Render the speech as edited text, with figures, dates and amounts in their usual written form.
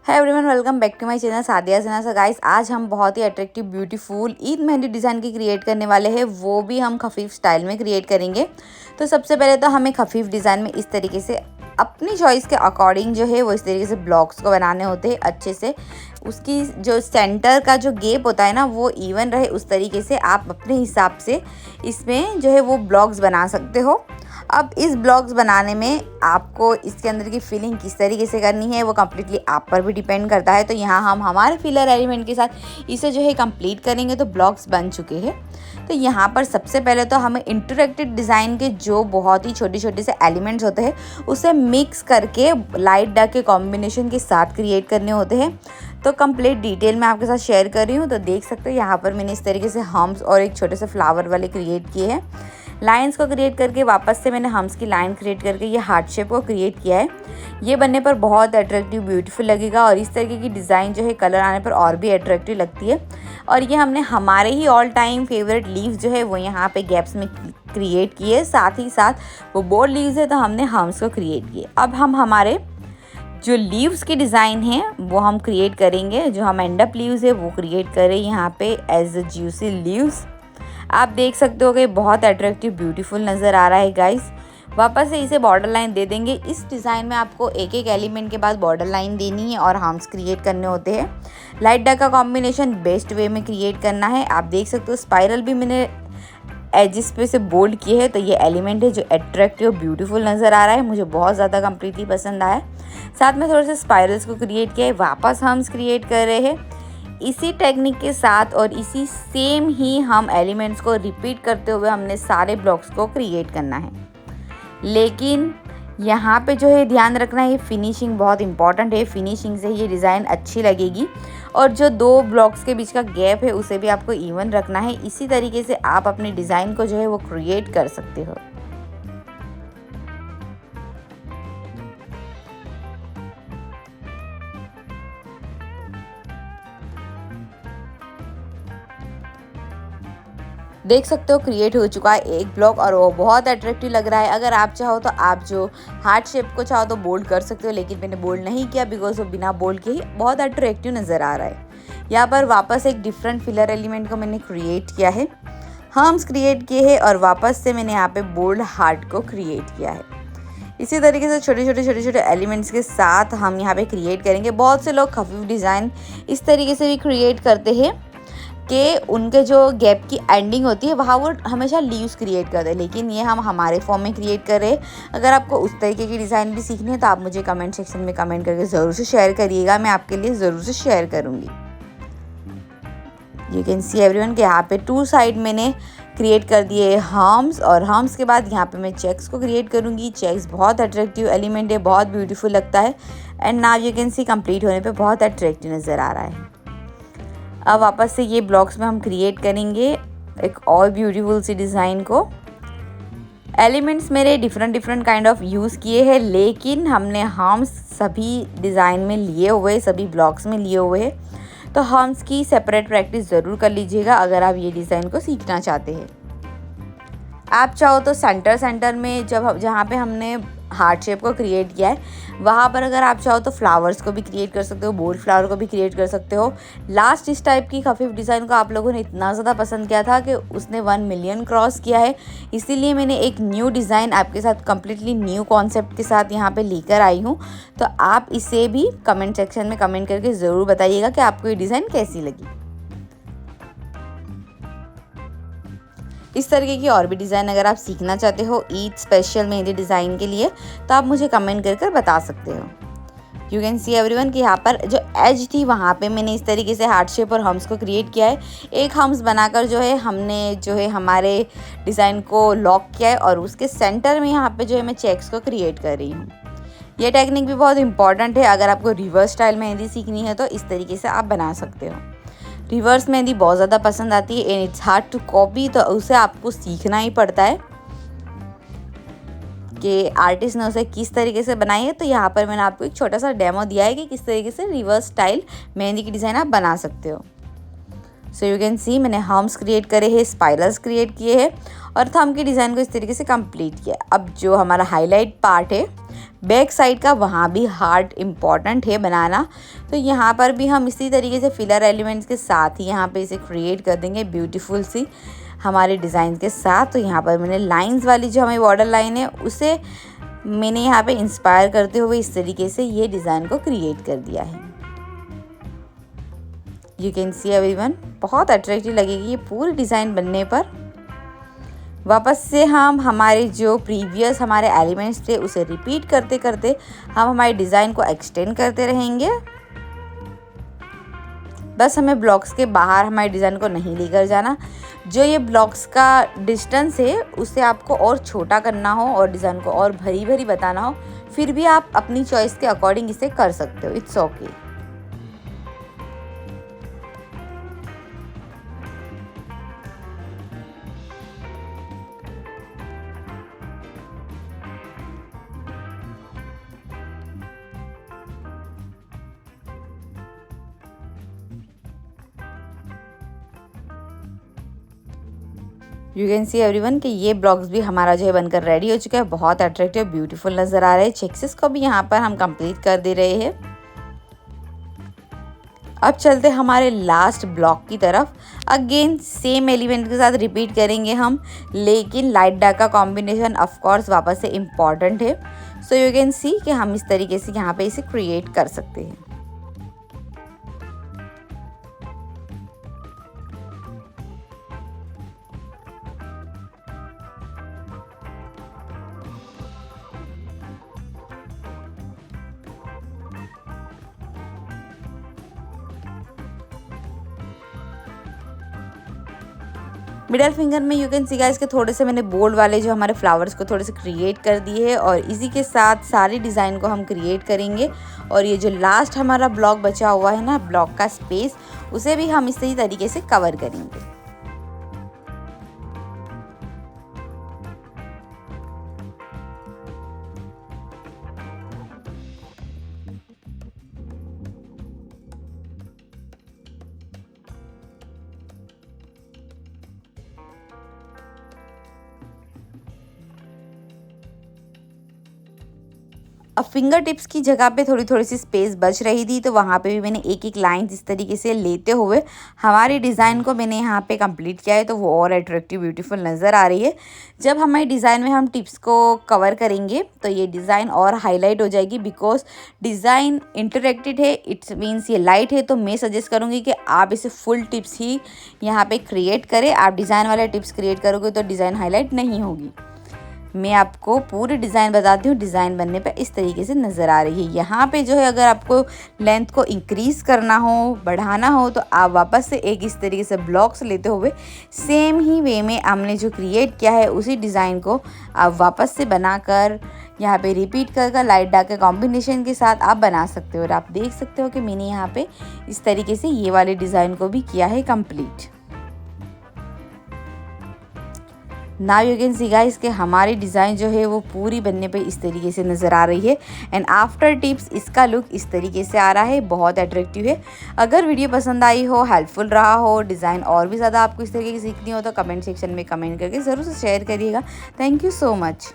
है everyone, welcome back to my channel Sadia Sinha. So guys, आज हम बहुत ही attractive beautiful Eid mehndi design की क्रिएट करने वाले हैं, वो भी हम खफीफ स्टाइल में क्रिएट करेंगे। तो सबसे पहले तो हमें खफीफ डिज़ाइन में इस तरीके से अपनी चॉइस के अकॉर्डिंग जो है वो इस तरीके से ब्लॉक्स को बनाने होते हैं अच्छे से। उसकी जो सेंटर का जो गैप होता है ना वो इवन रहे, उस तरीके से आप अपने हिसाब से इसमें जो है वो ब्लॉक्स बना सकते हो। अब इस ब्लॉक्स बनाने में आपको इसके अंदर की फीलिंग किस तरीके से करनी है वो कम्प्लीटली आप पर भी डिपेंड करता है। तो यहाँ हम हमारे फिलर एलिमेंट के साथ इसे जो है कंप्लीट करेंगे। तो ब्लॉक्स बन चुके हैं। तो यहाँ पर सबसे पहले तो हमें इंटरैक्टेड डिज़ाइन के जो बहुत ही छोटे छोटे से एलिमेंट्स होते हैं उसे मिक्स करके लाइट डार्क के कॉम्बिनेशन के साथ क्रिएट करने होते हैं। तो कंप्लीट डिटेल में आपके साथ शेयर कर रही हूँ। तो देख सकते हो यहाँ पर मैंने इस तरीके से हम्स और एक छोटे से फ्लावर वाले क्रिएट किए हैं। लाइंस को क्रिएट करके वापस से मैंने हम्स की लाइन क्रिएट करके ये हार्ट शेप को क्रिएट किया है। ये बनने पर बहुत अट्रैक्टिव ब्यूटीफुल लगेगा और इस तरीके की डिज़ाइन जो है कलर आने पर और भी अट्रैक्टिव लगती है। और ये हमने हमारे ही ऑल टाइम फेवरेट लीव्स जो है वो यहाँ पे गैप्स में क्रिएट किए, साथ ही साथ वो बोल्ड लीव्स है तो हमने हम्स को क्रिएट किए। अब हम हमारे जो लीव्स की डिज़ाइन है वो हम क्रिएट करेंगे। जो हम एंड अप लीव्स है वो क्रिएट करें यहाँ पे एज अ ज्यूसी लीव्स। आप देख सकते हो कि बहुत अट्रैक्टिव ब्यूटीफुल नज़र आ रहा है गाइस। वापस से इसे बॉर्डर लाइन दे देंगे। इस डिज़ाइन में आपको एक एक एलिमेंट के बाद बॉर्डर लाइन देनी है और हम्स क्रिएट करने होते हैं। लाइट डार्क का कॉम्बिनेशन बेस्ट वे में क्रिएट करना है। आप देख सकते हो स्पाइरल भी मैंने एजिस पे से बोल्ड किए हैं। तो ये एलिमेंट है जो अट्रैक्टिव ब्यूटीफुल नज़र आ रहा है, मुझे बहुत ज़्यादा कम्प्लीटली पसंद आया। साथ में थोड़े से स्पाइरल्स को क्रिएट किया है। वापस हम्स क्रिएट कर रहे हैं इसी टेक्निक के साथ और इसी सेम ही हम एलिमेंट्स को रिपीट करते हुए हमने सारे ब्लॉक्स को क्रिएट करना है। लेकिन यहाँ पे जो है ध्यान रखना है, फिनिशिंग बहुत इंपॉर्टेंट है। फिनिशिंग से ये डिज़ाइन अच्छी लगेगी और जो दो ब्लॉक्स के बीच का गैप है उसे भी आपको इवन रखना है। इसी तरीके से आप अपने डिज़ाइन को जो है वो क्रिएट कर सकते हो। देख सकते हो क्रिएट हो चुका है एक ब्लॉक और वो बहुत अट्रैक्टिव लग रहा है। अगर आप चाहो तो आप जो हार्ट शेप को चाहो तो बोल्ड कर सकते हो, लेकिन मैंने बोल्ड नहीं किया बिकॉज वो बिना बोल्ड के ही बहुत अट्रैक्टिव नज़र आ रहा है। यहाँ पर वापस एक डिफरेंट फिलर एलिमेंट को मैंने क्रिएट किया है, हम्स क्रिएट किए हैं और वापस से मैंने यहाँ पे बोल्ड हार्ट को क्रिएट किया है। इसी तरीके से छोटे छोटे एलिमेंट्स के साथ हम यहाँ पे क्रिएट करेंगे। बहुत से लोग खफीफ डिज़ाइन इस तरीके से भी क्रिएट करते हैं कि उनके जो गैप की एंडिंग होती है वहाँ वो हमेशा लीव्स क्रिएट करते हैं, लेकिन ये हम हमारे फॉर्म में क्रिएट कर रहे हैं। अगर आपको उस तरीके की डिज़ाइन भी सीखनी है तो आप मुझे कमेंट सेक्शन में कमेंट करके ज़रूर से शेयर करिएगा, मैं आपके लिए ज़रूर से शेयर करूँगी। यू कैन सी एवरीवन के यहाँ पे टू साइड मैंने क्रिएट कर दिए हम्स और हम्स के बाद यहाँ पे मैं चेक्स को क्रिएट करूँगी। चेक्स बहुत अट्रैक्टिव एलिमेंट है, बहुत ब्यूटीफुल लगता है and now you can see complete होने पे बहुत अट्रैक्टिव नज़र आ रहा है। अब वापस से ये ब्लॉक्स में हम क्रिएट करेंगे एक और ब्यूटीफुल सी डिज़ाइन को। एलिमेंट्स मेरे डिफरेंट काइंड ऑफ यूज़ किए हैं, लेकिन हमने हम्स सभी डिज़ाइन में लिए हुए, सभी ब्लॉक्स में लिए हुए हैं। तो हम्स की सेपरेट प्रैक्टिस ज़रूर कर लीजिएगा अगर आप ये डिज़ाइन को सीखना चाहते हैं। आप चाहो तो सेंटर में जहाँ पे हमने हार्ट शेप को क्रिएट किया है वहाँ पर अगर आप चाहो तो फ्लावर्स को भी क्रिएट कर सकते हो, बोल्ड फ्लावर को भी क्रिएट कर सकते हो। लास्ट इस टाइप की खफीफ डिज़ाइन को आप लोगों ने इतना ज़्यादा पसंद किया था कि उसने 1 मिलियन क्रॉस किया है, इसीलिए मैंने एक न्यू डिज़ाइन आपके साथ कम्प्लीटली न्यू कॉन्सेप्ट के साथ यहाँ पे लेकर आई हूँ। तो आप इसे भी कमेंट सेक्शन में कमेंट करके ज़रूर बताइएगा कि आपको ये डिज़ाइन कैसी लगी। इस तरीके की और भी डिज़ाइन अगर आप सीखना चाहते हो ईद स्पेशल मेहंदी डिज़ाइन के लिए तो आप मुझे कमेंट कर बता सकते हो। यू कैन सी एवरीवन कि यहाँ पर जो एज थी वहाँ पे मैंने इस तरीके से हार्ट शेप और हम्स को क्रिएट किया है। एक हम्स बनाकर जो है हमने जो है हमारे डिज़ाइन को लॉक किया है और उसके सेंटर में यहाँ पे जो है मैं चेक्स को क्रिएट कर रही हूँ। ये टेक्निक भी बहुत इंपॉर्टेंट है। अगर आपको रिवर्स स्टाइल मेहंदी सीखनी है तो इस तरीके से आप बना सकते हो। रिवर्स मेहंदी बहुत ज़्यादा पसंद आती है and it's hard to copy, तो उसे आपको सीखना ही पड़ता है कि आर्टिस्ट ने उसे किस तरीके से बनाई है। तो यहाँ पर मैंने आपको एक छोटा सा डेमो दिया है कि किस तरीके से रिवर्स स्टाइल मेहंदी की डिज़ाइन आप बना सकते हो। सो यू कैन सी मैंने हम्स क्रिएट करे हैं, स्पाइरल्स क्रिएट किए हैं और थंब की डिज़ाइन को इस तरीके से कंप्लीट किया। अब जो हमारा हाईलाइट पार्ट है बैक साइड का वहाँ भी हार्ट इम्पॉर्टेंट है बनाना। तो यहाँ पर भी हम इसी तरीके से फिलर एलिमेंट्स के साथ ही यहाँ पे इसे क्रिएट कर देंगे ब्यूटीफुल सी हमारे डिज़ाइन के साथ। तो यहाँ पर मैंने लाइंस वाली जो हमारी बॉर्डर लाइन है उसे मैंने यहाँ पे इंस्पायर करते हुए इस तरीके से ये डिज़ाइन को क्रिएट कर दिया है। यू कैन सी एवरीवन, बहुत अट्रैक्टिव लगेगी ये पूरी डिज़ाइन बनने पर। वापस से हम हमारे जो प्रीवियस हमारे एलिमेंट्स थे उसे रिपीट करते करते हम हमारे डिज़ाइन को एक्सटेंड करते रहेंगे। बस हमें ब्लॉक्स के बाहर हमारे डिज़ाइन को नहीं लेकर जाना। जो ये ब्लॉक्स का डिस्टेंस है उसे आपको और छोटा करना हो और डिज़ाइन को और भरी भरी बताना हो, फिर भी आप अपनी चॉइस के अकॉर्डिंग इसे कर सकते हो, it's okay. You can see everyone कि ये ब्लॉक्स भी हमारा जो है बनकर रेडी हो चुका है। बहुत अट्रैक्टिव ब्यूटीफुल नज़र आ रहा है। चेक्सेस को भी यहाँ पर हम कंप्लीट कर दे रहे हैं। अब चलते हमारे लास्ट ब्लॉक की तरफ। अगेन सेम एलिमेंट के साथ रिपीट करेंगे हम, लेकिन लाइट डार्क का कॉम्बिनेशन ऑफ कोर्स वापस से इम्पॉर्टेंट है। सो यू कैन सी कि हम इस तरीके से यहाँ पे इसे क्रिएट कर सकते हैं। मिडल फिंगर में यू कैन सी गाइस के थोड़े से मैंने बोल्ड वाले जो हमारे फ्लावर्स को थोड़े से क्रिएट कर दिए हैं और इसी के साथ सारी डिज़ाइन को हम क्रिएट करेंगे। और ये जो लास्ट हमारा ब्लॉक बचा हुआ है ना, ब्लॉक का स्पेस, उसे भी हम इसी तरीके से कवर करेंगे। अब फिंगर टिप्स की जगह पे थोड़ी थोड़ी सी स्पेस बच रही थी, तो वहाँ पे भी मैंने एक एक लाइन इस तरीके से लेते हुए हमारी डिज़ाइन को मैंने यहाँ पे कंप्लीट किया है। तो वो और अट्रैक्टिव ब्यूटीफुल नज़र आ रही है। जब हमारी डिज़ाइन में हम टिप्स को कवर करेंगे तो ये डिज़ाइन और हाईलाइट हो जाएगी, बिकॉज डिज़ाइन इंटरेक्टेड है, इट्स मीन्स ये लाइट है। तो मैं सजेस्ट करूँगी कि आप इसे फुल टिप्स ही यहाँ पर क्रिएट करें। आप डिज़ाइन वाले टिप्स क्रिएट करोगे तो डिज़ाइन हाईलाइट नहीं होगी। मैं आपको पूरी डिज़ाइन बताती हूँ। डिज़ाइन बनने पे इस तरीके से नज़र आ रही है। यहाँ पे जो है अगर आपको लेंथ को इंक्रीज़ करना हो, बढ़ाना हो, तो आप वापस से एक इस तरीके से ब्लॉक्स लेते हुए सेम ही वे में हमने जो क्रिएट किया है उसी डिज़ाइन को आप वापस से बनाकर यहाँ पे रिपीट कर लाइट डार्क के कॉम्बिनेशन के साथ आप बना सकते हो। और आप देख सकते हो कि मैंने यहाँ पे इस तरीके से ये वाले डिज़ाइन को भी किया है complete. Now you can see guys कि हमारी डिज़ाइन जो है वो पूरी बनने पे इस तरीके से नज़र आ रही है। एंड आफ्टर टिप्स इसका लुक इस तरीके से आ रहा है, बहुत अट्रैक्टिव है। अगर वीडियो पसंद आई हो, हेल्पफुल रहा हो, डिज़ाइन और भी ज़्यादा आपको इस तरीके की सीखनी हो, तो कमेंट सेक्शन में कमेंट करके ज़रूर से शेयर करिएगा। Thank you so much.